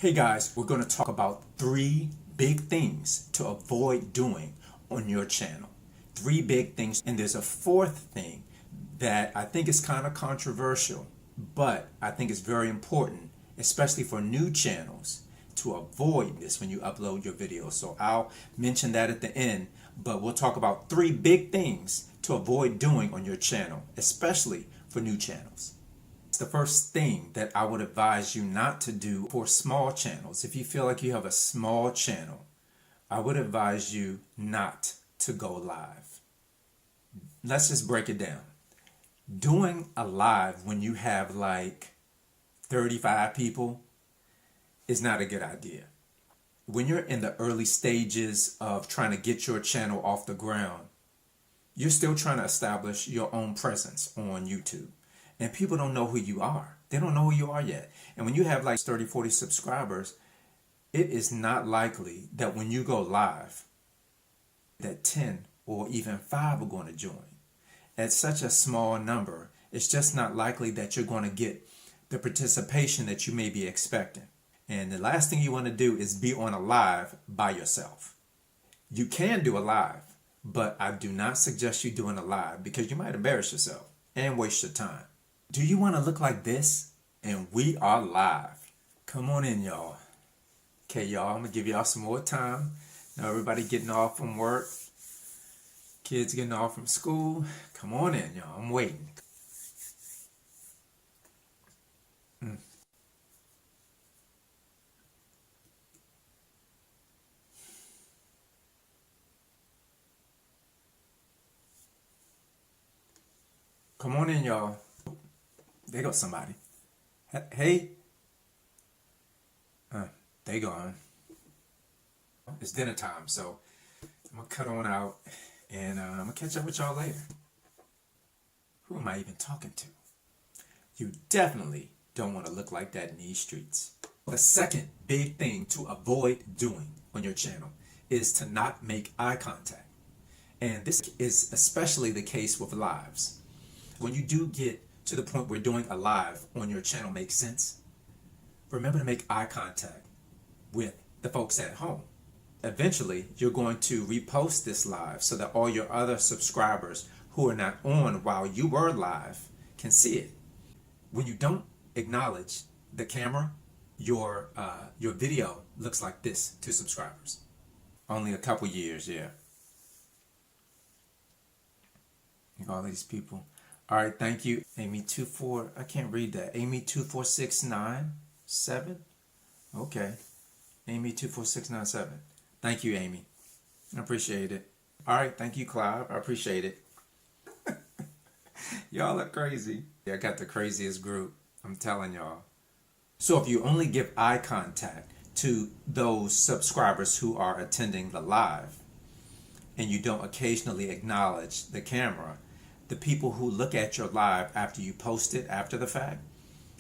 Hey guys, we're going to talk about 3 big things to avoid doing on your channel. 3 big things, and there's a 4th thing that I think is kind of controversial, but I think it's very important, especially for new channels, to avoid this when you upload your videos. So I'll mention that at the end, but we'll talk about 3 big things to avoid doing on your channel, especially for new channels. The first thing that I would advise you not to do for small channels, if you feel like you have a small channel, I would advise you not to go live. Let's just break it down. Doing a live when you have like 35 people is not a good idea. When you're in the early stages of trying to get your channel off the ground, you're still trying to establish your own presence on YouTube. And people don't know who you are. They don't know who you are yet. And when you have like 30, 40 subscribers, it is not likely that when you go live, that 10 or even 5 are going to join. At such a small number, it's just not likely that you're going to get the participation that you may be expecting. And the last thing you want to do is be on a live by yourself. You can do a live, but I do not suggest you doing a live because you might embarrass yourself and waste your time. Do you want to look like this? And we are live. Come on in, y'all. Okay, y'all, I'm going to give y'all some more time. Now everybody getting off from work. Kids getting off from school. Come on in, y'all. I'm waiting. Come on in, y'all. There goes somebody. Hey. They gone. It's dinner time, so I'm going to cut on out, and I'm going to catch up with y'all later. Who am I even talking to? You definitely don't want to look like that in these streets. The second big thing to avoid doing on your channel is to not make eye contact. And this is especially the case with lives. When you do get to the point where doing a live on your channel makes sense, remember to make eye contact with the folks at home. Eventually, you're going to repost this live so that all your other subscribers who are not on while you were live can see it. When you don't acknowledge the camera, your video looks like this to subscribers. Only a couple years, yeah. All these people. All right, thank you, Amy24. I can't read that. Amy24697. Okay, Amy24697. Thank you, Amy. I appreciate it. All right, thank you, Clive. I appreciate it. Y'all are crazy. I got the craziest group. I'm telling y'all. So if you only give eye contact to those subscribers who are attending the live, and you don't occasionally acknowledge the camera, the people who look at your live after you post it after the fact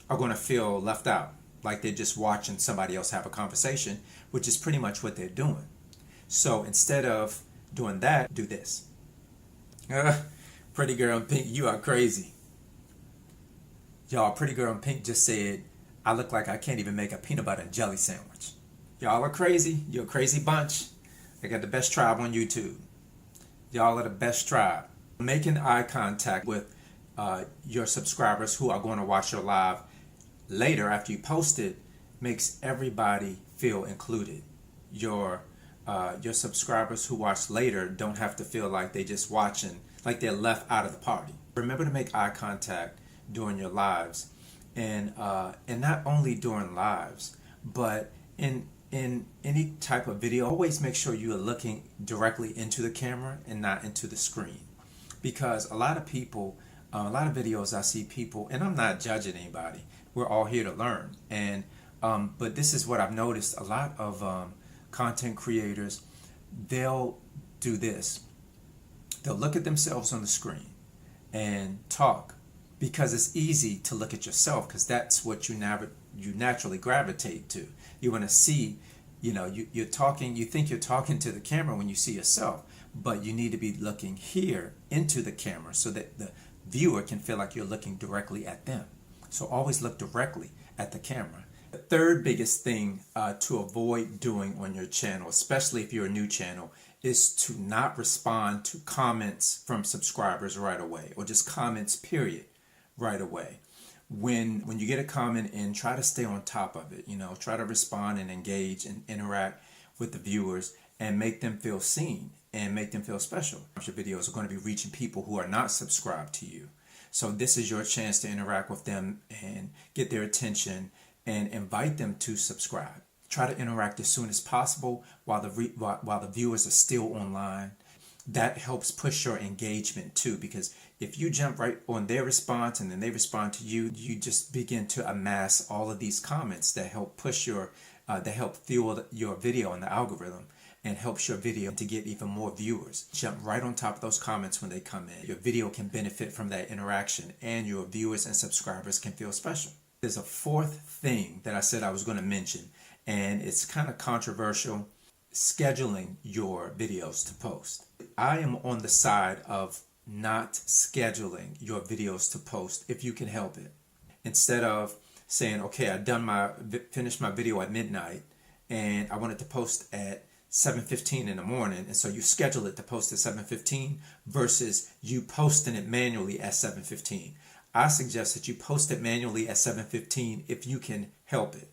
are going to feel left out, like they're just watching somebody else have a conversation, which is pretty much what they're doing. So instead of doing that, do this. Pretty girl in pink, you are crazy. Y'all, pretty girl in pink just said, I look like I can't even make a peanut butter and jelly sandwich. Y'all are crazy. You're a crazy bunch. I got the best tribe on YouTube. Y'all are the best tribe. Making eye contact with your subscribers who are going to watch your live later after you post it makes everybody feel included. Your subscribers who watch later don't have to feel like they just watching, like they're left out of the party. Remember to make eye contact during your lives, and not only during lives, but in any type of video. Always make sure you are looking directly into the camera and not into the screen. Because a lot of people, a lot of videos I see people, and I'm not judging anybody, we're all here to learn. And but this is what I've noticed, a lot of content creators, they'll do this. They'll look at themselves on the screen and talk, because it's easy to look at yourself, because that's what you naturally gravitate to. You want to see, you're talking, you think you're talking to the camera when you see yourself, but you need to be looking here into the camera so that the viewer can feel like you're looking directly at them. So always look directly at the camera The third biggest thing to avoid doing on your channel, especially if you're a new channel, is to not respond to comments from subscribers right away, or just comments period right away. When you get a comment in, try to stay on top of it. Try to respond and engage and interact with the viewers and make them feel seen and make them feel special. Your videos are going to be reaching people who are not subscribed to you. So this is your chance to interact with them and get their attention and invite them to subscribe. Try to interact as soon as possible while the viewers are still online. That helps push your engagement too, because if you jump right on their response and then they respond to you, you just begin to amass all of these comments that help push that help fuel your video in the algorithm and helps your video to get even more viewers. Jump right on top of those comments when they come in. Your video can benefit from that interaction, and your viewers and subscribers can feel special. There's a fourth thing that I said I was going to mention, and it's kind of controversial: scheduling your videos to post. I am on the side of not scheduling your videos to post if you can help it. Instead of saying, okay, finished my video at midnight and I wanted to post at 7:15 in the morning, and so you schedule it to post at 7:15 versus you posting it manually at 7:15. I suggest that you post it manually at 7:15 if you can help it.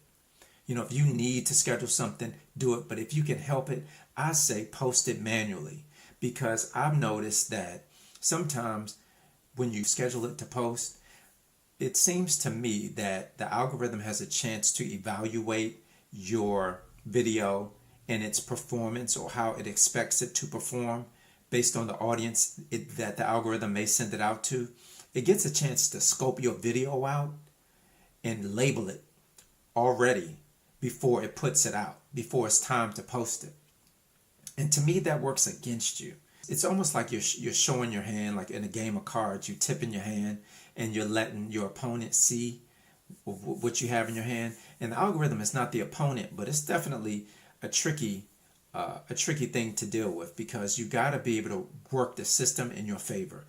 If you need to schedule something, do it. But if you can help it, I say post it manually, because I've noticed that sometimes when you schedule it to post, it seems to me that the algorithm has a chance to evaluate your video and its performance, or how it expects it to perform based on the audience that the algorithm may send it out to. It gets a chance to scope your video out and label it already before it puts it out, before it's time to post it. And to me, that works against you. It's almost like you're showing your hand, like in a game of cards. You're tipping your hand and you're letting your opponent see what you have in your hand. And the algorithm is not the opponent, but it's definitely a tricky thing to deal with, because you got to be able to work the system in your favor.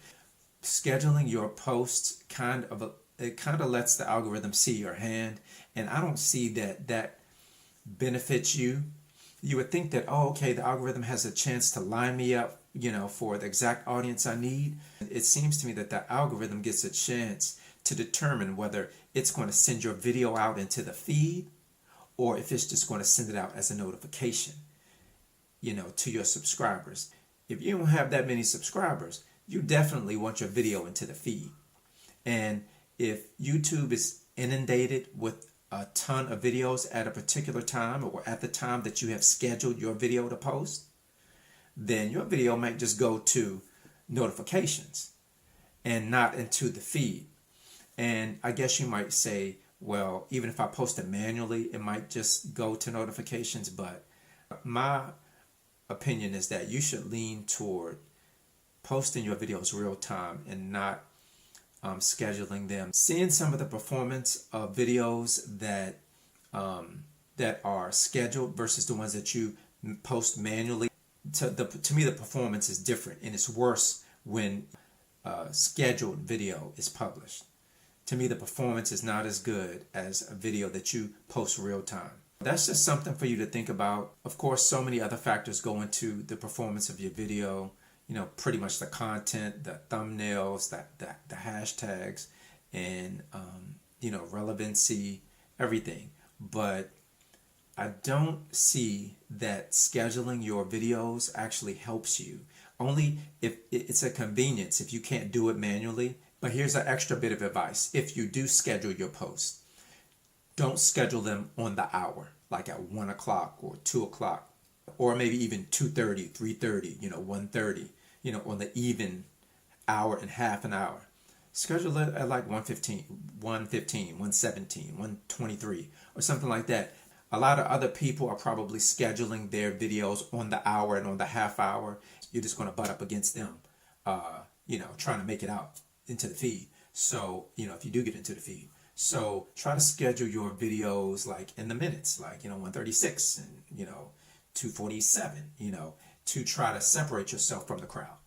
Scheduling your posts kind of lets the algorithm see your hand, and I don't see that benefits you. You would think that, oh, okay, the algorithm has a chance to line me up, for the exact audience I need. It seems to me that the algorithm gets a chance to determine whether it's going to send your video out into the feed, or if it's just going to send it out as a notification, to your subscribers. If you don't have that many subscribers, you definitely want your video into the feed. And if YouTube is inundated with a ton of videos at a particular time, or at the time that you have scheduled your video to post, then your video might just go to notifications and not into the feed. And I guess you might say, well, even if I post it manually, it might just go to notifications. But my opinion is that you should lean toward posting your videos real time and not scheduling them. Seeing some of the performance of videos that are scheduled versus the ones that you post manually, to me the performance is different, and it's worse when scheduled video is published. To me, the performance is not as good as a video that you post real time. That's just something for you to think about. Of course, so many other factors go into the performance of your video. Pretty much the content, the thumbnails, the hashtags, and relevancy, everything. But I don't see that scheduling your videos actually helps you. Only if it's a convenience, if you can't do it manually. But here's an extra bit of advice. If you do schedule your posts, don't schedule them on the hour, like at 1 o'clock or 2 o'clock, or maybe even 2:30, 3:30, 1:30, on the even hour and half an hour. Schedule it at like 1:15, 1:17, 1:23, or something like that. A lot of other people are probably scheduling their videos on the hour and on the half hour. You're just going to butt up against them, trying to make it out into the feed. So, if you do get into the feed. So try to schedule your videos like in the minutes, like, 1:36 and, 2:47, to try to separate yourself from the crowd.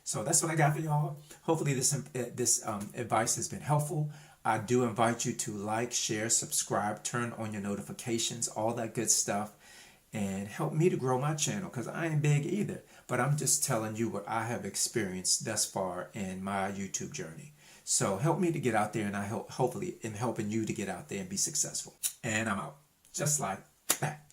So that's what I got for y'all. Hopefully this advice has been helpful. I do invite you to like, share, subscribe, turn on your notifications, all that good stuff, and help me to grow my channel, because I ain't big either. But I'm just telling you what I have experienced thus far in my YouTube journey. So help me to get out there, and I hopefully am helping you to get out there and be successful. And I'm out. Just like that.